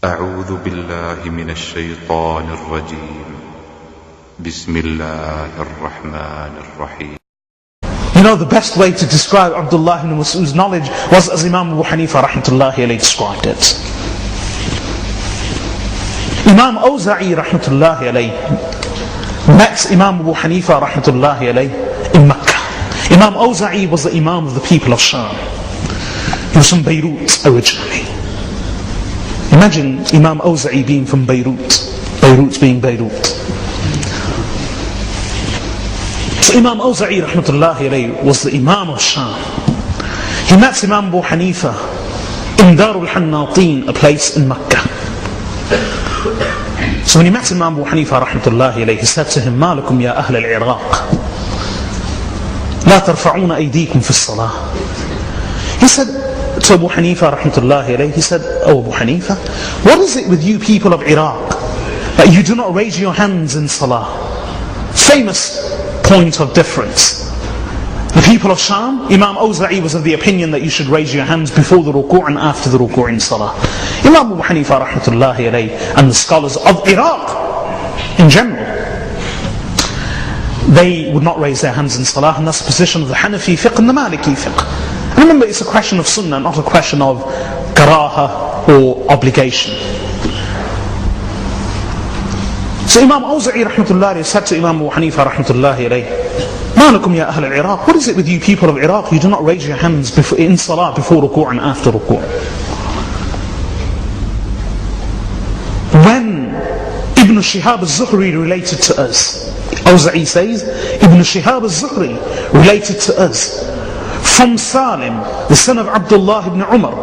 أعوذ بالله من الشيطان الرجيم بسم الله الرحمن الرحيم. You know, the best way to describe Abdullah ibn Mas'ud's knowledge was as Imam Abu Hanifa rahmatullahi alayhi described it. Imam Awza'i rahmatullahi alayhi met Imam Abu Hanifa rahmatullahi alayhi in Mecca. Imam Awza'i was the Imam of the people of Sham. He was from Beirut originally. Imagine Imam Awza'i being from Beirut, Beirut being Beirut. So Imam Awza'i rahmatullahi alayhi was the Imam of Sham. He met Imam Abu Hanifa in Darul Hannatin, a place in Mecca. So when he met Imam Abu Hanifa rahmatullahi alayhi, he said to him, "Ma lakum ya ahl al-Iraq, la tarfa'una aydikum fi as-salah." He said to Abu Hanifa rahmatullahi alayhi, he said, "Oh Abu Hanifa, what is it with you people of Iraq that you do not raise your hands in salah?" Famous point of difference. The people of Sham, Imam Awza'i was of the opinion that you should raise your hands before the ruku' and after the ruku' in salah. Imam Abu Hanifa rahmatullahi alayhi and the scholars of Iraq in general, they would not raise their hands in salah, and that's the position of the Hanafi fiqh and the Maliki fiqh. And remember, it's a question of sunnah, not a question of karaha or obligation. So Imam Awza'i rahmatullahi alayhi said to Imam Abu Hanifa rahmatullahi alayhi, "Ma lakum ya ahl al-Iraq, what is it with you people of Iraq? You do not raise your hands in salah before ruku' and after ruku'." When Ibn Shihab al-Zuhri related to us, Awza'i says, Ibn Shihab al-Zuhri related to us from Salim, the son of Abdullah ibn Umar,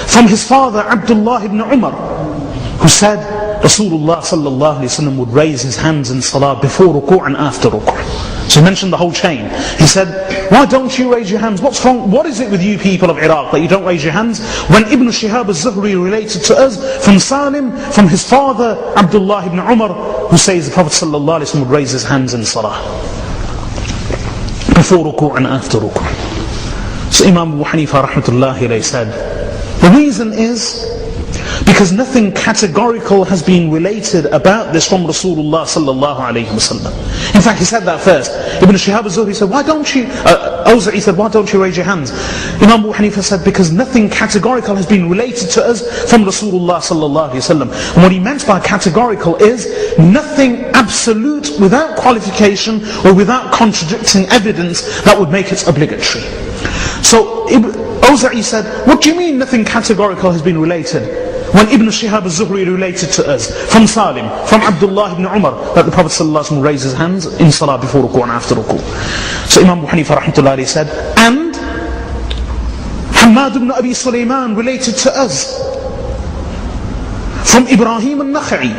from his father Abdullah ibn Umar, who said Rasulullah sallallahu alayhi wa sallam would raise his hands in salah before ruku' and after ruku'. So he mentioned the whole chain. He said, "Why don't you raise your hands? What's wrong? What is it with you people of Iraq that you don't raise your hands?" When Ibn Shihab al-Zuhri related to us from Salim, from his father Abdullah ibn Umar, who says the Prophet sallallahu alayhi wa sallam would raise his hands in salah before ruku' and after ruku'. So Imam Abu Hanifa rahmatullahi alayhi said, the reason is because nothing categorical has been related about this from Rasulullah sallallahu alayhi wa sallam. In fact, he said that first. Ibn Shihab al-Zuhri said, Awza'i said, "Why don't you raise your hands?" Imam Abu Hanifa said, because nothing categorical has been related to us from Rasulullah sallallahu alayhi wa sallam. And what he meant by categorical is nothing absolute without qualification or without contradicting evidence that would make it obligatory. So Awza'i said, "What do you mean nothing categorical has been related?" When Ibn Shihab al-Zuhri related to us from Salim, from Abdullah ibn Umar, that the Prophet ﷺ raised his hands in salah before ruku' and after ruku'. So Imam Abu Hanifa rahmatullahi said, and Hamad ibn Abi Sulaiman related to us from Ibrahim al-Nakha'i,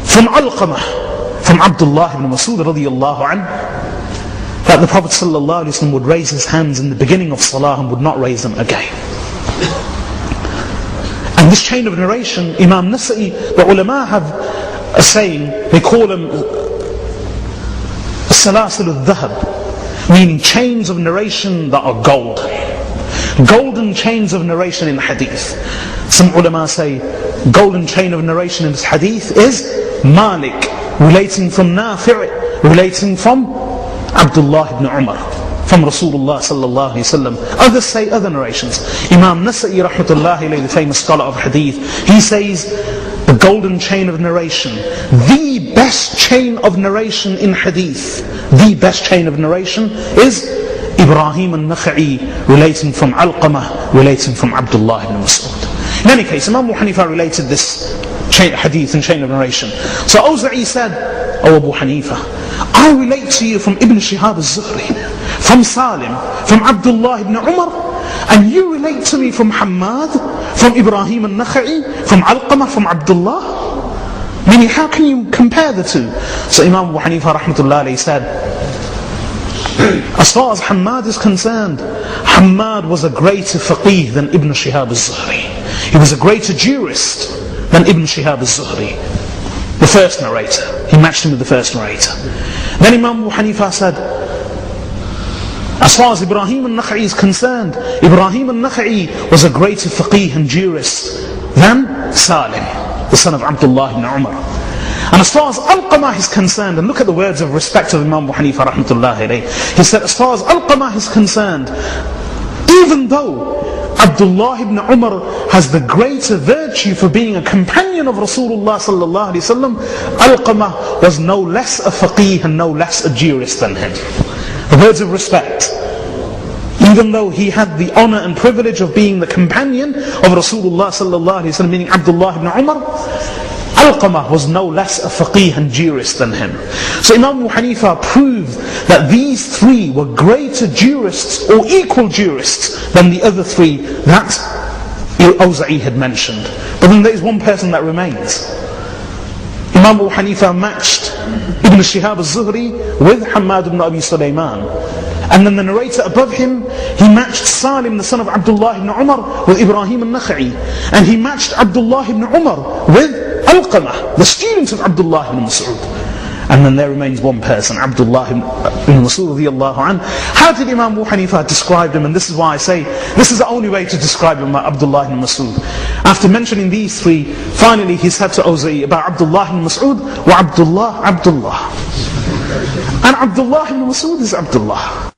from Alqamah, from Abdullah ibn Mas'ud radiyallahu anhu, that the Prophet ﷺ would raise his hands in the beginning of salah and would not raise them again. And this chain of narration, Imam Nasa'i, the ulama have a saying, they call them Salasil al-Dhahab, meaning chains of narration that are gold. Golden chains of narration in hadith. Some ulama say, golden chain of narration in this hadith is Malik, relating from Nafi', relating from Abdullah ibn Umar, from Rasulullah sallallahu alayhi wa sallam. Others say other narrations. Imam Nasa'i rahmatullahi alayhi, the famous scholar of hadith, he says the golden chain of narration, the best chain of narration in hadith, the best chain of narration is Ibrahim al-Nakha'i relating from Alqamah, relating from Abdullah ibn Mas'ud. In any case, Imam Abu Hanifa related this hadith and chain of narration. So Awza'i said, "Oh Abu Hanifa, I relate to you from Ibn Shihab al-Zuhri, from Salim, from Abdullah ibn Umar, and you relate to me from Hamad, from Ibrahim al-Nakha'i, from Alqamah, from Abdullah." Meaning, how can you compare the two? So Imam Abu Hanifa rahmatullahi alayhi said, as far as Hamad is concerned, Hamad was a greater faqih than Ibn Shihab al-Zuhri. He was a greater jurist than Ibn Shihab al-Zuhri, the first narrator. He matched him with the first narrator. Then Imam Abu Hanifa said, as far as Ibrahim al-Nakha'i is concerned, Ibrahim al-Nakha'i was a greater faqih and jurist than Salim, the son of Abdullah ibn Umar. And as far as Alqamah is concerned, and look at the words of respect of Imam Abu Hanifa rahmatullahi alayhi, he said, as far as Alqamah is concerned, even though Abdullah ibn Umar has the greater virtue for being a companion of Rasulullah sallallahu alaihi wasallam, Alqamah was no less a faqih and no less a jurist than him. The words of respect. Even though he had the honor and privilege of being the companion of Rasulullah sallallahu alaihi wasallam, meaning Abdullah ibn Umar, Alqamah was no less a faqih and jurist than him. So Imam Abu Hanifa proved that these three were greater jurists or equal jurists than the other three that Awza'i had mentioned. But then there is one person that remains. Imam Abu Hanifa matched Ibn Shihab al-Zuhri with Hammad ibn Abi Sulaiman. And then the narrator above him, he matched Salim, the son of Abdullah ibn Umar, with Ibrahim al-Nakha'i. And he matched Abdullah ibn Umar with Alqamah, the student of Abdullah ibn Mas'ud. And then there remains one person, Abdullah ibn Mas'ud radiyallahu anhu. How did Imam Abu Hanifa describe him? And this is why I say, this is the only way to describe him, Abdullah ibn Mas'ud. After mentioning these three, finally he said to Awza'i about Abdullah ibn Mas'ud, wa Abdullah, Abdullah. And Abdullah ibn Mas'ud is Abdullah.